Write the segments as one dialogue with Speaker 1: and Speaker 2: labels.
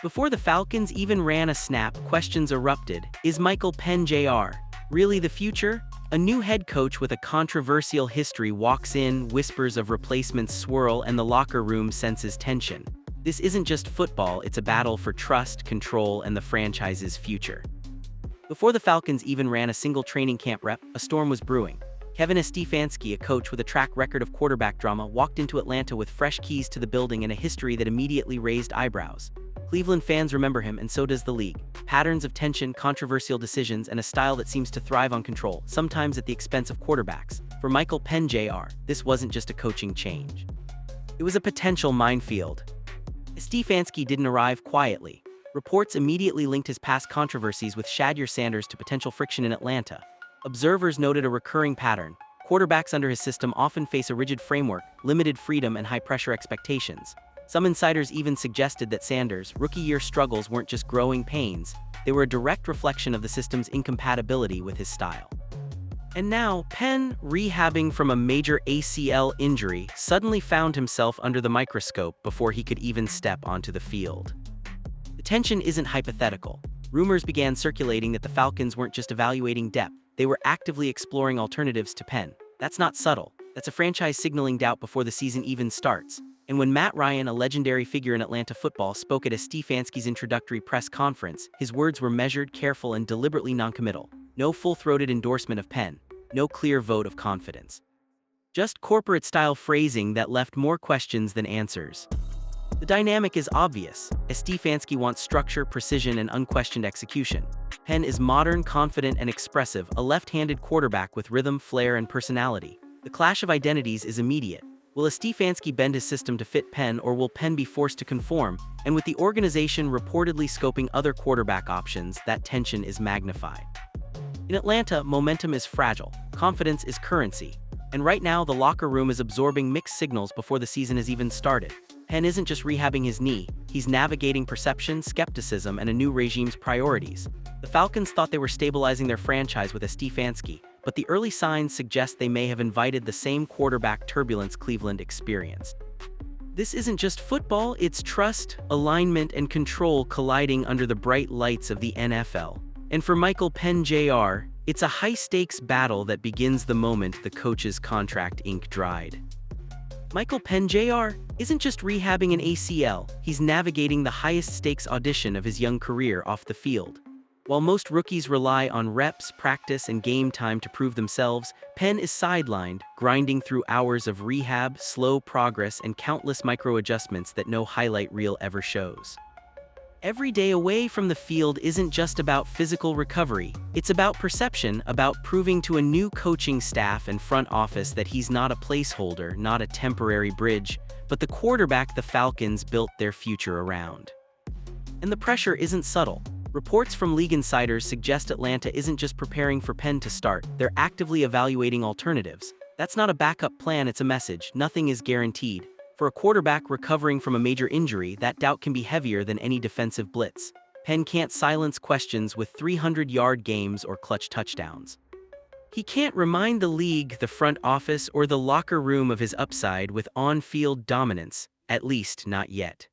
Speaker 1: Before the Falcons even ran a snap, questions erupted. Is Michael Penn Jr. really the future? A new head coach with a controversial history walks in, whispers of replacements swirl, and the locker room senses tension. This isn't just football, it's a battle for trust, control, and the franchise's future. Before the Falcons even ran a single training camp rep, a storm was brewing. Kevin Stefanski, a coach with a track record of quarterback drama, walked into Atlanta with fresh keys to the building and a history that immediately raised eyebrows. Cleveland fans remember him, and so does the league. Patterns of tension, controversial decisions, and a style that seems to thrive on control, sometimes at the expense of quarterbacks. For Michael Penn Jr., this wasn't just a coaching change. It was a potential minefield. Stefanski didn't arrive quietly. Reports immediately linked his past controversies with Shedeur to potential friction in Atlanta. Observers noted a recurring pattern. Quarterbacks under his system often face a rigid framework, limited freedom, and high-pressure expectations. Some insiders even suggested that Sanders' rookie-year struggles weren't just growing pains, they were a direct reflection of the system's incompatibility with his style. And now, Penn, rehabbing from a major ACL injury, suddenly found himself under the microscope before he could even step onto the field. The tension isn't hypothetical. Rumors began circulating that the Falcons weren't just evaluating depth, they were actively exploring alternatives to Penn. That's not subtle. That's a franchise signaling doubt before the season even starts. And when Matt Ryan, a legendary figure in Atlanta football, spoke at Stefanski's introductory press conference, his words were measured, careful, and deliberately noncommittal. No full-throated endorsement of Penn. No clear vote of confidence. Just corporate-style phrasing that left more questions than answers. The dynamic is obvious. Stefanski wants structure, precision, and unquestioned execution. Penn is modern, confident, and expressive, a left-handed quarterback with rhythm, flair, and personality. The clash of identities is immediate. Will Stefanski bend his system to fit Penn, or will Penn be forced to conform? And with the organization reportedly scoping other quarterback options, that tension is magnified. In Atlanta, momentum is fragile. Confidence is currency. And right now, the locker room is absorbing mixed signals before the season has even started. Penn isn't just rehabbing his knee, he's navigating perception, skepticism, and a new regime's priorities. The Falcons thought they were stabilizing their franchise with Stefanski, but the early signs suggest they may have invited the same quarterback turbulence Cleveland experienced. This isn't just football, it's trust, alignment, and control colliding under the bright lights of the NFL. And for Michael Penn Jr., it's a high-stakes battle that begins the moment the coach's contract ink dried. Michael Penn Jr. isn't just rehabbing an ACL, he's navigating the highest-stakes audition of his young career off the field. While most rookies rely on reps, practice, and game time to prove themselves, Penn is sidelined, grinding through hours of rehab, slow progress, and countless micro-adjustments that no highlight reel ever shows. Every day away from the field isn't just about physical recovery, it's about perception, about proving to a new coaching staff and front office that he's not a placeholder, not a temporary bridge, but the quarterback the Falcons built their future around. And the pressure isn't subtle. Reports from league insiders suggest Atlanta isn't just preparing for Penn to start, they're actively evaluating alternatives. That's not a backup plan, it's a message. Nothing is guaranteed. For a quarterback recovering from a major injury, that doubt can be heavier than any defensive blitz. Penn can't silence questions with 300-yard games or clutch touchdowns. He can't remind the league, the front office, or the locker room of his upside with on-field dominance, at least not yet.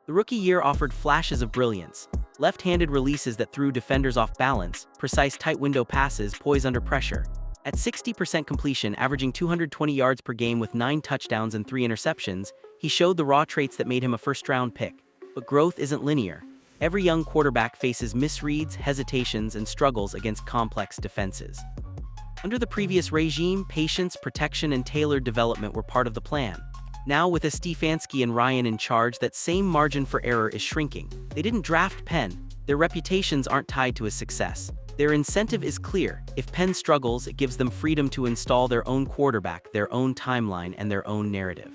Speaker 1: The rookie year offered flashes of brilliance. Left-handed releases that threw defenders off balance, precise tight-window passes, poise under pressure. At 60% completion, averaging 220 yards per game with 9 touchdowns and 3 interceptions, he showed the raw traits that made him a first-round pick. But growth isn't linear. Every young quarterback faces misreads, hesitations, and struggles against complex defenses. Under the previous regime, patience, protection, and tailored development were part of the plan. Now, with Stefanski and Ryan in charge, that same margin for error is shrinking. They didn't draft Penn. Their reputations aren't tied to his success. Their incentive is clear. If Penn struggles, it gives them freedom to install their own quarterback, their own timeline, and their own narrative.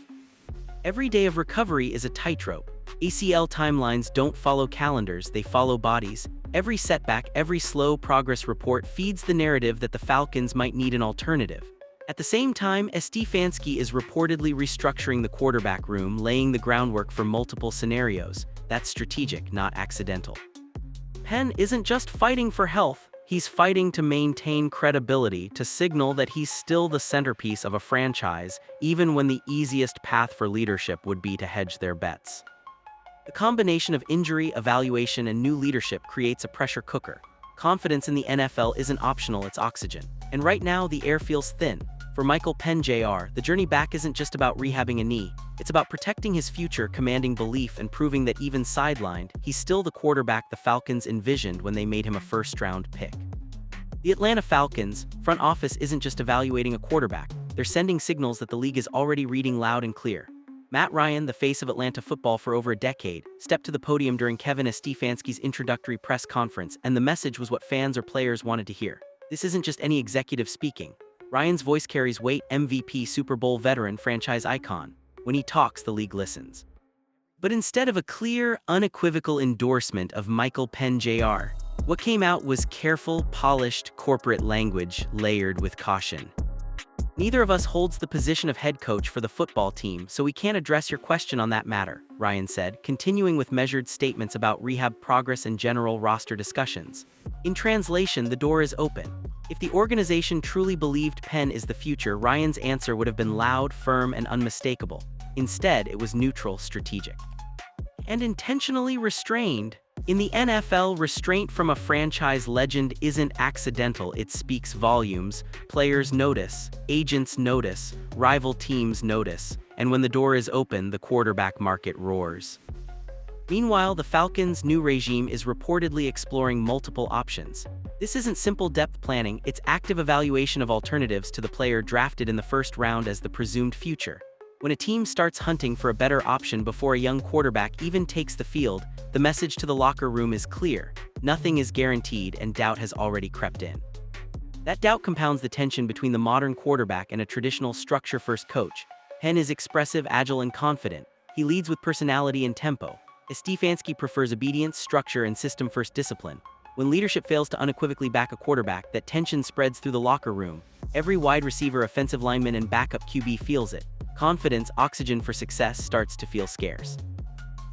Speaker 1: Every day of recovery is a tightrope. ACL timelines don't follow calendars, they follow bodies. Every setback, every slow progress report feeds the narrative that the Falcons might need an alternative. At the same time, Stefanski is reportedly restructuring the quarterback room, laying the groundwork for multiple scenarios. That's strategic, not accidental. Penn isn't just fighting for health, he's fighting to maintain credibility, to signal that he's still the centerpiece of a franchise, even when the easiest path for leadership would be to hedge their bets. The combination of injury, evaluation, and new leadership creates a pressure cooker. Confidence in the NFL isn't optional, it's oxygen. And right now, the air feels thin. For Michael Penn Jr., the journey back isn't just about rehabbing a knee, it's about protecting his future, commanding belief, and proving that even sidelined, he's still the quarterback the Falcons envisioned when they made him a first-round pick. The Atlanta Falcons front office isn't just evaluating a quarterback, they're sending signals that the league is already reading loud and clear. Matt Ryan, the face of Atlanta football for over a decade, stepped to the podium during Kevin Stefanski's introductory press conference, and the message was what fans or players wanted to hear. This isn't just any executive speaking. Ryan's voice carries weight. MVP, Super Bowl veteran, franchise icon. When he talks, the league listens. But instead of a clear, unequivocal endorsement of Michael Penn Jr., what came out was careful, polished corporate language layered with caution. "Neither of us holds the position of head coach for the football team, so we can't address your question on that matter," Ryan said, continuing with measured statements about rehab progress and general roster discussions. In translation, the door is open. If the organization truly believed Penn is the future, Ryan's answer would have been loud, firm, and unmistakable. Instead, it was neutral, strategic, and intentionally restrained. In the NFL, restraint from a franchise legend isn't accidental, it speaks volumes. Players notice, agents notice, rival teams notice, and when the door is open, the quarterback market roars. Meanwhile, the Falcons' new regime is reportedly exploring multiple options. This isn't simple depth planning, it's active evaluation of alternatives to the player drafted in the first round as the presumed future. When a team starts hunting for a better option before a young quarterback even takes the field, the message to the locker room is clear: nothing is guaranteed, and doubt has already crept in. That doubt compounds the tension between the modern quarterback and a traditional structure-first coach. Penn is expressive, agile, and confident. He leads with personality and tempo. Stefanski prefers obedience, structure, and system-first discipline. When leadership fails to unequivocally back a quarterback, that tension spreads through the locker room. Every wide receiver, offensive lineman, and backup QB feels it. Confidence, oxygen for success, starts to feel scarce.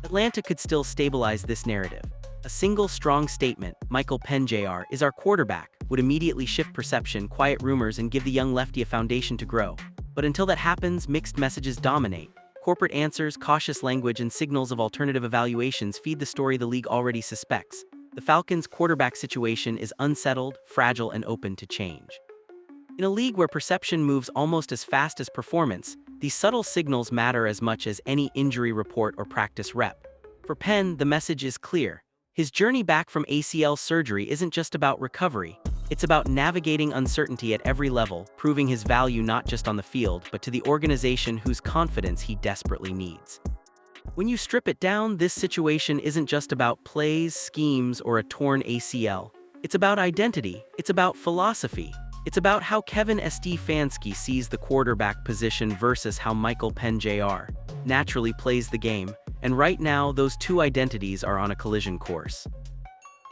Speaker 1: Atlanta could still stabilize this narrative. A single strong statement, "Michael Penn Jr. is our quarterback," would immediately shift perception, quiet rumors, and give the young lefty a foundation to grow. But until that happens, mixed messages dominate. Corporate answers, cautious language, and signals of alternative evaluations feed the story the league already suspects. The Falcons' quarterback situation is unsettled, fragile, and open to change. In a league where perception moves almost as fast as performance, these subtle signals matter as much as any injury report or practice rep. For Penn, the message is clear. His journey back from ACL surgery isn't just about recovery. It's about navigating uncertainty at every level, proving his value not just on the field, but to the organization whose confidence he desperately needs. When you strip it down, this situation isn't just about plays, schemes, or a torn ACL. It's about identity. It's about philosophy. It's about how Kevin Stefanski sees the quarterback position versus how Michael Penn Jr. naturally plays the game, and right now those two identities are on a collision course.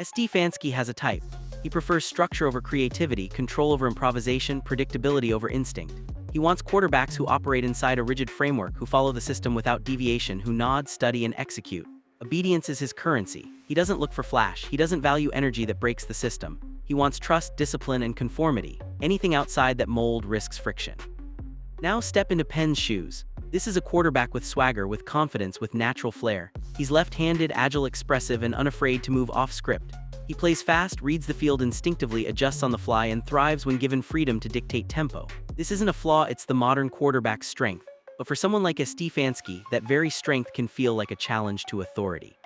Speaker 1: Stefanski has a type. He prefers structure over creativity, control over improvisation, predictability over instinct. He wants quarterbacks who operate inside a rigid framework, who follow the system without deviation, who nod, study, and execute. Obedience is his currency. He doesn't look for flash. He doesn't value energy that breaks the system. He wants trust, discipline, and conformity. Anything outside that mold risks friction. Now step into Penn's shoes. This is a quarterback with swagger, with confidence, with natural flair. He's left-handed, agile, expressive, and unafraid to move off script. He plays fast, reads the field instinctively, adjusts on the fly, and thrives when given freedom to dictate tempo. This isn't a flaw, it's the modern quarterback's strength. But for someone like Stefanski, that very strength can feel like a challenge to authority.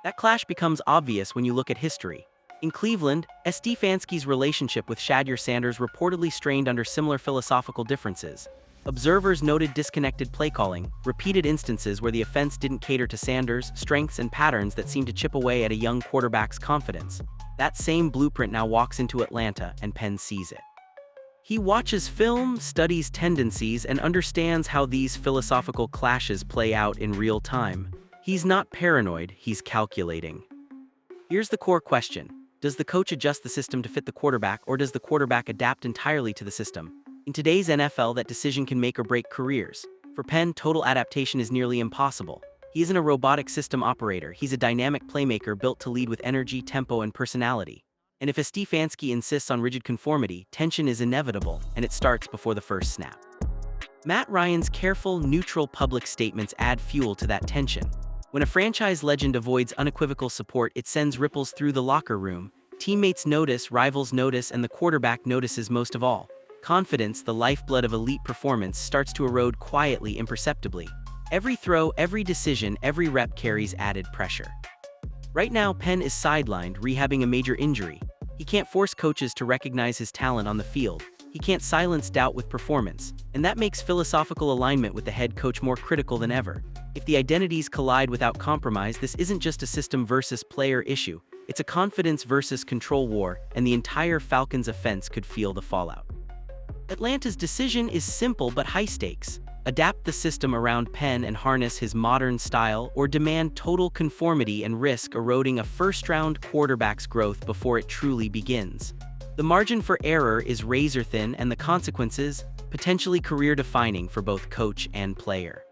Speaker 1: That clash becomes obvious when you look at history. In Cleveland, Stefanski's relationship with Shedeur Sanders reportedly strained under similar philosophical differences. Observers noted disconnected play calling, repeated instances where the offense didn't cater to Sanders' strengths, and patterns that seemed to chip away at a young quarterback's confidence. That same blueprint now walks into Atlanta, and Penn sees it. He watches film, studies tendencies, and understands how these philosophical clashes play out in real time. He's not paranoid, he's calculating. Here's the core question. Does the coach adjust the system to fit the quarterback, or does the quarterback adapt entirely to the system? In today's NFL, that decision can make or break careers. For Penn, total adaptation is nearly impossible. He isn't a robotic system operator, he's a dynamic playmaker built to lead with energy, tempo, and personality. And if Stefanski insists on rigid conformity, tension is inevitable, and it starts before the first snap. Matt Ryan's careful, neutral public statements add fuel to that tension. When a franchise legend avoids unequivocal support, it sends ripples through the locker room. Teammates notice, rivals notice, and the quarterback notices most of all. Confidence, the lifeblood of elite performance, starts to erode quietly, imperceptibly. Every throw, every decision, every rep carries added pressure. Right now, Penn is sidelined, rehabbing a major injury. He can't force coaches to recognize his talent on the field. He can't silence doubt with performance, and that makes philosophical alignment with the head coach more critical than ever. If the identities collide without compromise, this isn't just a system versus player issue. It's a confidence versus control war, and the entire Falcons offense could feel the fallout. Atlanta's decision is simple but high stakes. Adapt the system around Penn and harness his modern style, or demand total conformity and risk eroding a first-round quarterback's growth before it truly begins. The margin for error is razor-thin, and the consequences, potentially career-defining for both coach and player.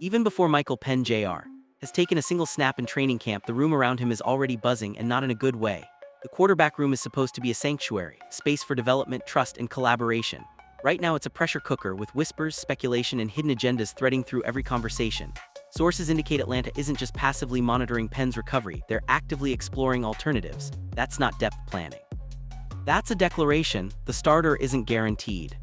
Speaker 1: Even before Michael Penn Jr. has taken a single snap in training camp, the room around him is already buzzing, and not in a good way. The quarterback room is supposed to be a sanctuary, space for development, trust, and collaboration. Right now it's a pressure cooker with whispers, speculation, and hidden agendas threading through every conversation. Sources indicate Atlanta isn't just passively monitoring Penn's recovery, they're actively exploring alternatives. That's not depth planning. That's a declaration: the starter isn't guaranteed.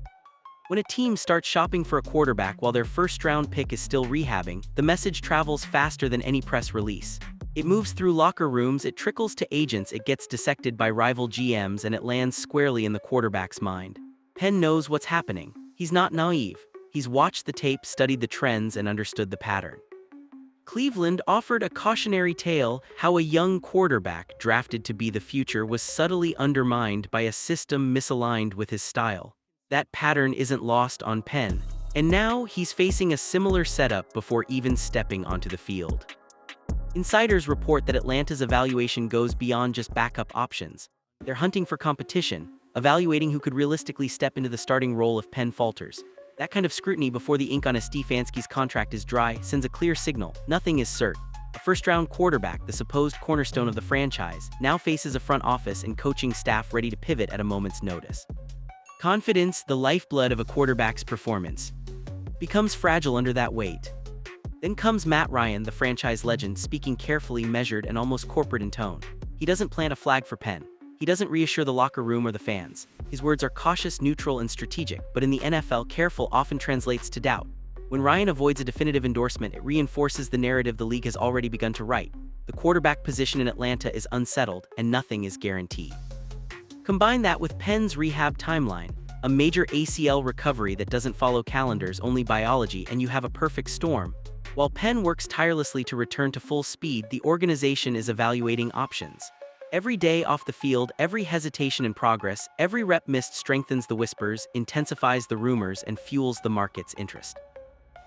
Speaker 1: When a team starts shopping for a quarterback while their first-round pick is still rehabbing, the message travels faster than any press release. It moves through locker rooms, it trickles to agents, it gets dissected by rival GMs, and it lands squarely in the quarterback's mind. Penn knows what's happening. He's not naive. He's watched the tape, studied the trends, and understood the pattern. Cleveland offered a cautionary tale: how a young quarterback drafted to be the future was subtly undermined by a system misaligned with his style. That pattern isn't lost on Penn, and now he's facing a similar setup before even stepping onto the field. Insiders report that Atlanta's evaluation goes beyond just backup options. They're hunting for competition, evaluating who could realistically step into the starting role if Penn falters. That kind of scrutiny before the ink on a Stefanski's contract is dry sends a clear signal: nothing is certain. A first-round quarterback, the supposed cornerstone of the franchise, now faces a front office and coaching staff ready to pivot at a moment's notice. Confidence, the lifeblood of a quarterback's performance, becomes fragile under that weight. Then comes Matt Ryan, the franchise legend, speaking carefully, measured, and almost corporate in tone. He doesn't plant a flag for Penn. He doesn't reassure the locker room or the fans. His words are cautious, neutral, and strategic, but in the NFL, careful often translates to doubt. When Ryan avoids a definitive endorsement, it reinforces the narrative the league has already begun to write. The quarterback position in Atlanta is unsettled, and nothing is guaranteed. Combine that with Penn's rehab timeline, a major ACL recovery that doesn't follow calendars, only biology, and you have a perfect storm. While Penn works tirelessly to return to full speed, the organization is evaluating options. Every day off the field, every hesitation in progress, every rep missed strengthens the whispers, intensifies the rumors, and fuels the market's interest.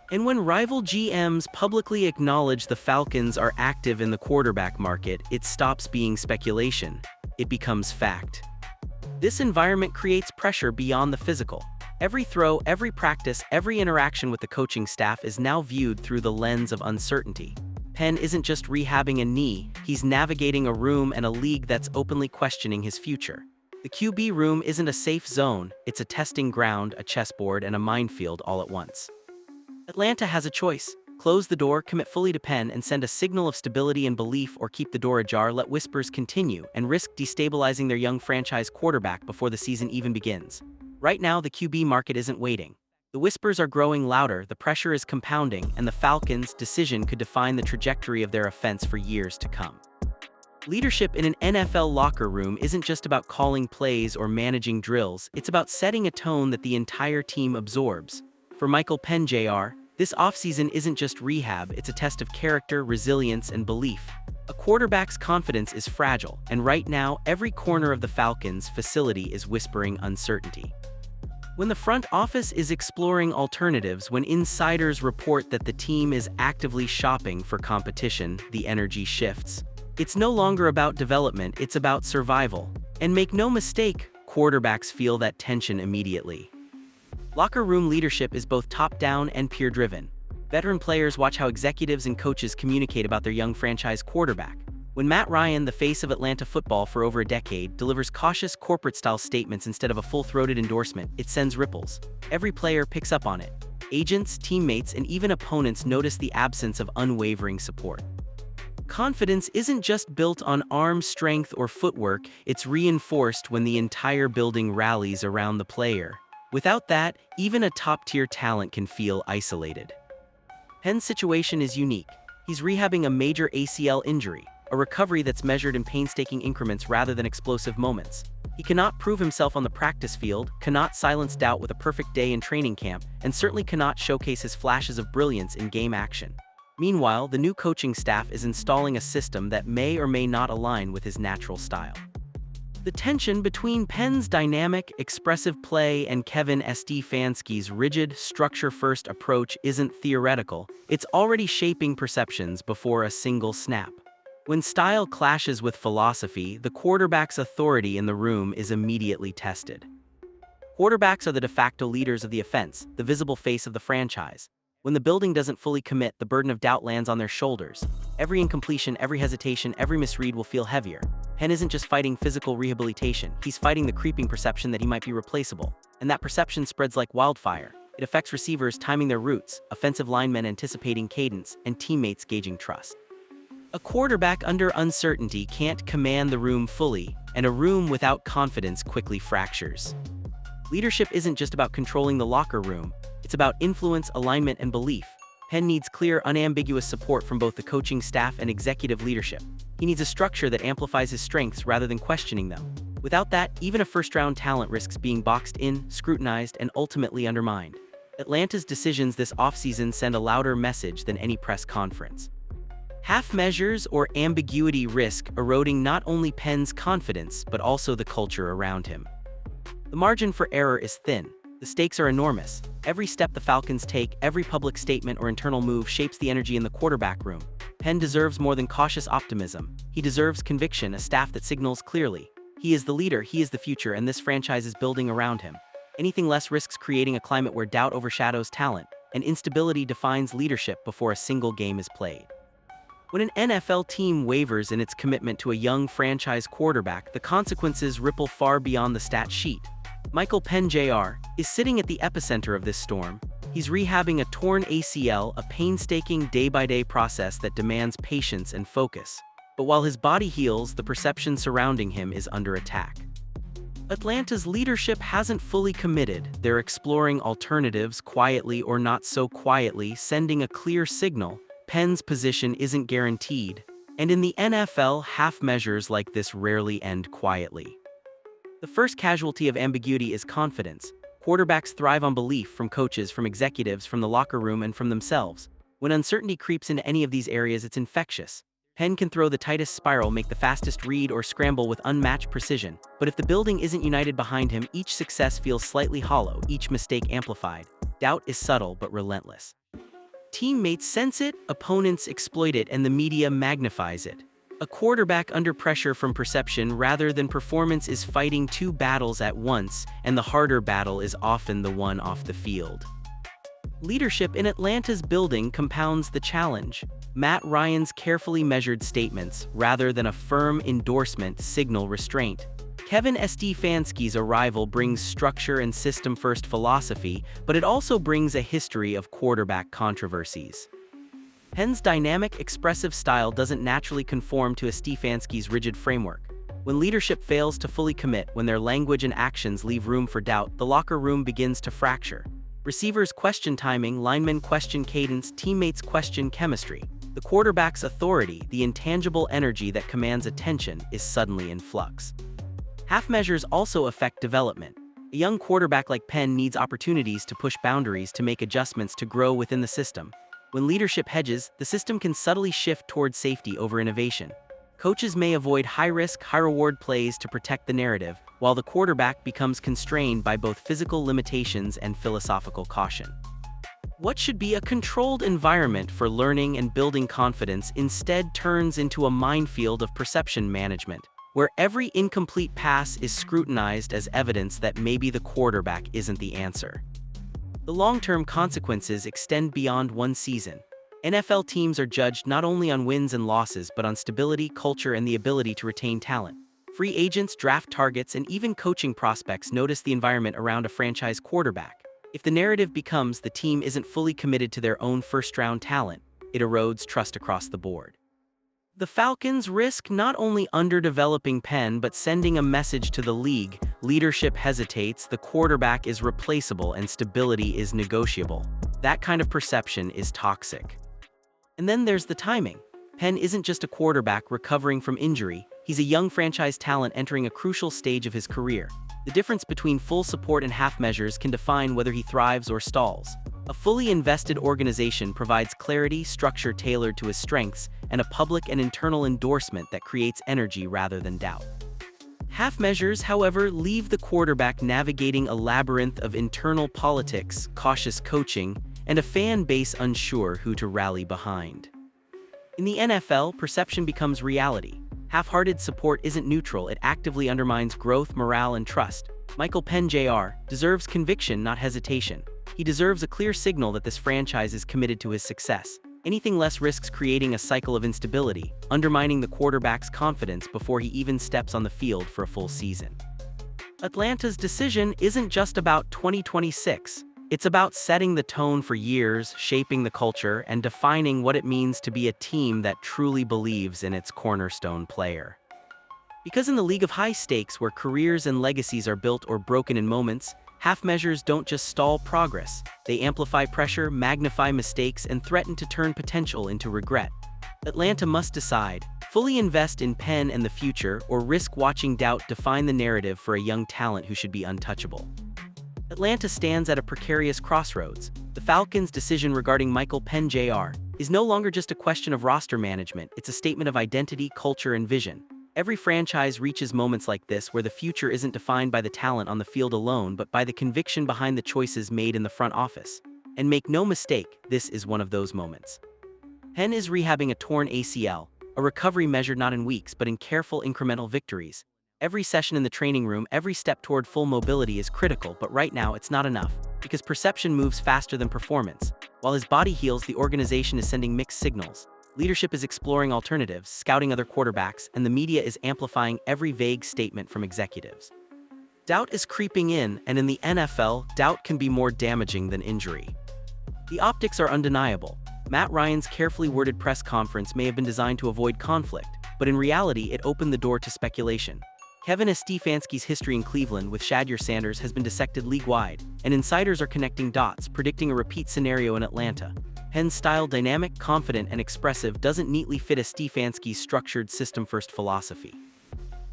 Speaker 1: And when rival GMs publicly acknowledge the Falcons are active in the quarterback market, it stops being speculation. It becomes fact. This environment creates pressure beyond the physical. Every throw, every practice, every interaction with the coaching staff is now viewed through the lens of uncertainty. Penn isn't just rehabbing a knee, he's navigating a room and a league that's openly questioning his future. The QB room isn't a safe zone, it's a testing ground, a chessboard, and a minefield all at once. Atlanta has a choice: close the door, commit fully to Penn, and send a signal of stability and belief, or keep the door ajar, let whispers continue, and risk destabilizing their young franchise quarterback before the season even begins. Right now, the QB market isn't waiting. The whispers are growing louder, the pressure is compounding, and the Falcons' decision could define the trajectory of their offense for years to come. Leadership in an NFL locker room isn't just about calling plays or managing drills, it's about setting a tone that the entire team absorbs. For Michael Penn Jr., this offseason isn't just rehab, it's a test of character, resilience, and belief. A quarterback's confidence is fragile, and right now, every corner of the Falcons' facility is whispering uncertainty. When the front office is exploring alternatives, when insiders report that the team is actively shopping for competition, the energy shifts. It's no longer about development, it's about survival. And make no mistake, quarterbacks feel that tension immediately. Locker room leadership is both top-down and peer-driven. Veteran players watch how executives and coaches communicate about their young franchise quarterback. When Matt Ryan, the face of Atlanta football for over a decade, delivers cautious corporate-style statements instead of a full-throated endorsement, it sends ripples. Every player picks up on it. Agents, teammates, and even opponents notice the absence of unwavering support. Confidence isn't just built on arm strength or footwork, it's reinforced when the entire building rallies around the player. Without that, even a top-tier talent can feel isolated. Penn's situation is unique. He's rehabbing a major ACL injury, a recovery that's measured in painstaking increments rather than explosive moments. He cannot prove himself on the practice field, cannot silence doubt with a perfect day in training camp, and certainly cannot showcase his flashes of brilliance in game action. Meanwhile, the new coaching staff is installing a system that may or may not align with his natural style. The tension between Penn's dynamic, expressive play and Kevin Stefanski's rigid, structure-first approach isn't theoretical, it's already shaping perceptions before a single snap. When style clashes with philosophy, the quarterback's authority in the room is immediately tested. Quarterbacks are the de facto leaders of the offense, the visible face of the franchise. When the building doesn't fully commit, the burden of doubt lands on their shoulders. Every incompletion, every hesitation, every misread will feel heavier. Penn isn't just fighting physical rehabilitation, he's fighting the creeping perception that he might be replaceable. And that perception spreads like wildfire. It affects receivers timing their routes, offensive linemen anticipating cadence, and teammates gauging trust. A quarterback under uncertainty can't command the room fully, and a room without confidence quickly fractures. Leadership isn't just about controlling the locker room, it's about influence, alignment, and belief. Penn needs clear, unambiguous support from both the coaching staff and executive leadership. He needs a structure that amplifies his strengths rather than questioning them. Without that, even a first-round talent risks being boxed in, scrutinized, and ultimately undermined. Atlanta's decisions this offseason send a louder message than any press conference. Half measures or ambiguity risk eroding not only Penn's confidence but also the culture around him. The margin for error is thin. The stakes are enormous. Every step the Falcons take, every public statement or internal move shapes the energy in the quarterback room. Penn deserves more than cautious optimism. He deserves conviction, a staff that signals clearly. He is the leader, he is the future, and this franchise is building around him. Anything less risks creating a climate where doubt overshadows talent, and instability defines leadership before a single game is played. When an NFL team wavers in its commitment to a young franchise quarterback, the consequences ripple far beyond the stat sheet. Michael Penn Jr. is sitting at the epicenter of this storm. He's rehabbing a torn ACL, a painstaking day-by-day process that demands patience and focus. But while his body heals, the perception surrounding him is under attack. Atlanta's leadership hasn't fully committed. They're exploring alternatives, quietly or not so quietly, sending a clear signal. Penn's position isn't guaranteed, and in the NFL, half measures like this rarely end quietly. The first casualty of ambiguity is confidence. Quarterbacks thrive on belief from coaches, from executives, from the locker room, and from themselves. When uncertainty creeps into any of these areas, it's infectious. Penn can throw the tightest spiral, make the fastest read, or scramble with unmatched precision. But if the building isn't united behind him, each success feels slightly hollow, each mistake amplified. Doubt is subtle but relentless. Teammates sense it, opponents exploit it, and the media magnifies it. A quarterback under pressure from perception rather than performance is fighting two battles at once, and the harder battle is often the one off the field. Leadership in Atlanta's building compounds the challenge. Matt Ryan's carefully measured statements, rather than a firm endorsement, signal restraint. Kevin Stefanski's arrival brings structure and system-first philosophy, but it also brings a history of quarterback controversies. Penn's dynamic, expressive style doesn't naturally conform to Stefanski's rigid framework. When leadership fails to fully commit, when their language and actions leave room for doubt, the locker room begins to fracture. Receivers question timing, linemen question cadence, teammates question chemistry. The quarterback's authority, the intangible energy that commands attention, is suddenly in flux. Half measures also affect development. A young quarterback like Penn needs opportunities to push boundaries, to make adjustments, to grow within the system. When leadership hedges, the system can subtly shift toward safety over innovation. Coaches may avoid high-risk, high-reward plays to protect the narrative, while the quarterback becomes constrained by both physical limitations and philosophical caution. What should be a controlled environment for learning and building confidence instead turns into a minefield of perception management, where every incomplete pass is scrutinized as evidence that maybe the quarterback isn't the answer. The long-term consequences extend beyond one season. NFL teams are judged not only on wins and losses but on stability, culture, and the ability to retain talent. Free agents, draft targets, and even coaching prospects notice the environment around a franchise quarterback. If the narrative becomes the team isn't fully committed to their own first-round talent, it erodes trust across the board. The Falcons risk not only underdeveloping Penn but sending a message to the league: leadership hesitates, the quarterback is replaceable, and stability is negotiable. That kind of perception is toxic. And then there's the timing. Penn isn't just a quarterback recovering from injury, he's a young franchise talent entering a crucial stage of his career. The difference between full support and half measures can define whether he thrives or stalls. A fully invested organization provides clarity, structure tailored to his strengths, and a public and internal endorsement that creates energy rather than doubt. Half measures, however, leave the quarterback navigating a labyrinth of internal politics, cautious coaching, and a fan base unsure who to rally behind. In the NFL, perception becomes reality. Half-hearted support isn't neutral, it actively undermines growth, morale, and trust. Michael Penn Jr. deserves conviction, not hesitation. He deserves a clear signal that this franchise is committed to his success. Anything less risks creating a cycle of instability, undermining the quarterback's confidence before he even steps on the field for a full season. Atlanta's decision isn't just about 2026. It's about setting the tone for years, shaping the culture, and defining what it means to be a team that truly believes in its cornerstone player. Because in the league of high stakes, where careers and legacies are built or broken in moments, half measures don't just stall progress. They amplify pressure, magnify mistakes, and threaten to turn potential into regret. Atlanta must decide: fully invest in Penn and the future, or risk watching doubt define the narrative for a young talent who should be untouchable. Atlanta stands at a precarious crossroads. The Falcons' decision regarding Michael Penn Jr. is no longer just a question of roster management, it's a statement of identity, culture, and vision. Every franchise reaches moments like this where the future isn't defined by the talent on the field alone but by the conviction behind the choices made in the front office. And make no mistake, this is one of those moments. Penn is rehabbing a torn ACL, a recovery measured not in weeks but in careful incremental victories. Every session in the training room, every step toward full mobility is critical, but right now it's not enough, because perception moves faster than performance. While his body heals, the organization is sending mixed signals. Leadership is exploring alternatives, scouting other quarterbacks, and the media is amplifying every vague statement from executives. Doubt is creeping in, and in the NFL, doubt can be more damaging than injury. The optics are undeniable. Matt Ryan's carefully worded press conference may have been designed to avoid conflict, but in reality, it opened the door to speculation. Kevin Stefanski's history in Cleveland with Shedeur Sanders has been dissected league-wide, and insiders are connecting dots, predicting a repeat scenario in Atlanta. Penn's style, dynamic, confident, and expressive, doesn't neatly fit Stefanski's structured system-first philosophy.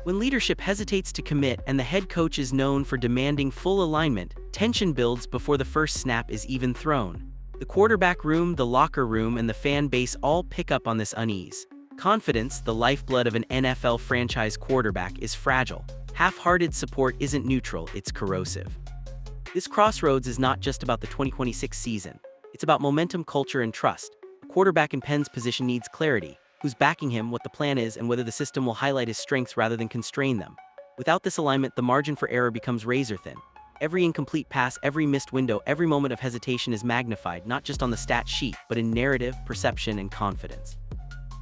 Speaker 1: When leadership hesitates to commit and the head coach is known for demanding full alignment, tension builds before the first snap is even thrown. The quarterback room, the locker room, and the fan base all pick up on this unease. Confidence, the lifeblood of an NFL franchise quarterback, is fragile. Half-hearted support isn't neutral, it's corrosive. This crossroads is not just about the 2026 season. It's about momentum, culture, and trust. A quarterback in Penn's position needs clarity: who's backing him, what the plan is, and whether the system will highlight his strengths rather than constrain them. Without this alignment, the margin for error becomes razor-thin. Every incomplete pass, every missed window, every moment of hesitation is magnified, not just on the stat sheet, but in narrative, perception, and confidence.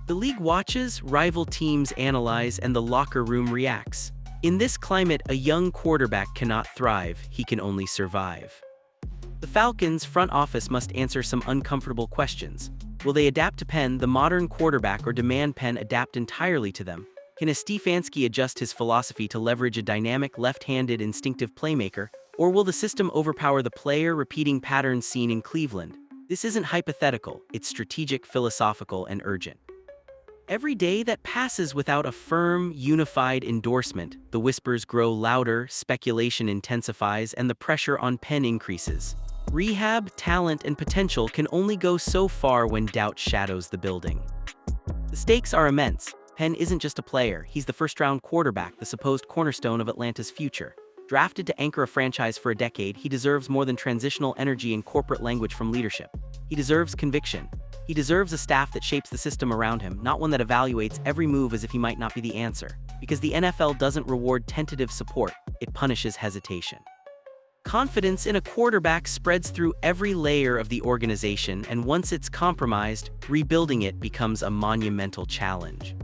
Speaker 1: The league watches, rival teams analyze, and the locker room reacts. In this climate, a young quarterback cannot thrive, he can only survive. The Falcons' front office must answer some uncomfortable questions. Will they adapt to Penn, the modern quarterback, or demand Penn adapt entirely to them? Can Stefanski adjust his philosophy to leverage a dynamic, left-handed, instinctive playmaker, or will the system overpower the player, repeating patterns seen in Cleveland? This isn't hypothetical, it's strategic, philosophical, and urgent. Every day that passes without a firm, unified endorsement, the whispers grow louder, speculation intensifies, and the pressure on Penn increases. Rehab, talent, and potential can only go so far when doubt shadows the building. The stakes are immense. Penn isn't just a player, he's the first-round quarterback, the supposed cornerstone of Atlanta's future. Drafted to anchor a franchise for a decade, he deserves more than transitional energy and corporate language from leadership. He deserves conviction. He deserves a staff that shapes the system around him, not one that evaluates every move as if he might not be the answer. Because the NFL doesn't reward tentative support, it punishes hesitation. Confidence in a quarterback spreads through every layer of the organization, and once it's compromised, rebuilding it becomes a monumental challenge.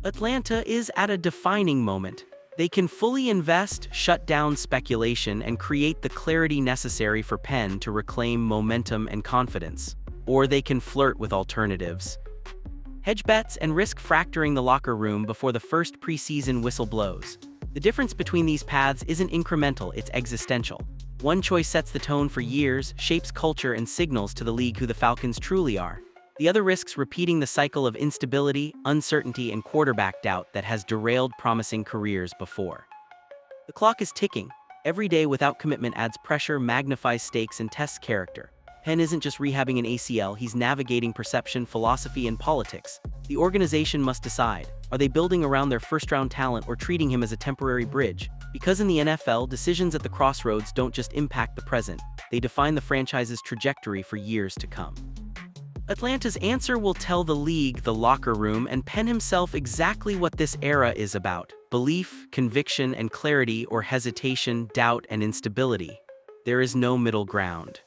Speaker 1: Atlanta is at a defining moment. They can fully invest, shut down speculation, and create the clarity necessary for Penn to reclaim momentum and confidence. Or they can flirt with alternatives. Hedge bets and risk fracturing the locker room before the first preseason whistle blows. The difference between these paths isn't incremental, it's existential. One choice sets the tone for years, shapes culture, and signals to the league who the Falcons truly are. The other risks repeating the cycle of instability, uncertainty, and quarterback doubt that has derailed promising careers before. The clock is ticking. Every day without commitment adds pressure, magnifies stakes, and tests character. Penn isn't just rehabbing an ACL, he's navigating perception, philosophy, and politics. The organization must decide, are they building around their first-round talent or treating him as a temporary bridge? Because in the NFL, decisions at the crossroads don't just impact the present, they define the franchise's trajectory for years to come. Atlanta's answer will tell the league, the locker room, and Penn himself exactly what this era is about: belief, conviction, and clarity, or hesitation, doubt, and instability. There is no middle ground.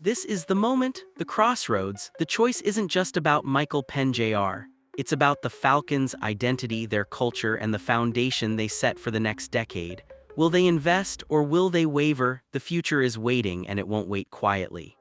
Speaker 1: This is the moment, the crossroads. The choice isn't just about Michael Penn Jr. It's about the Falcons' identity, their culture, and the foundation they set for the next decade. Will they invest or will they waver? The future is waiting, and it won't wait quietly.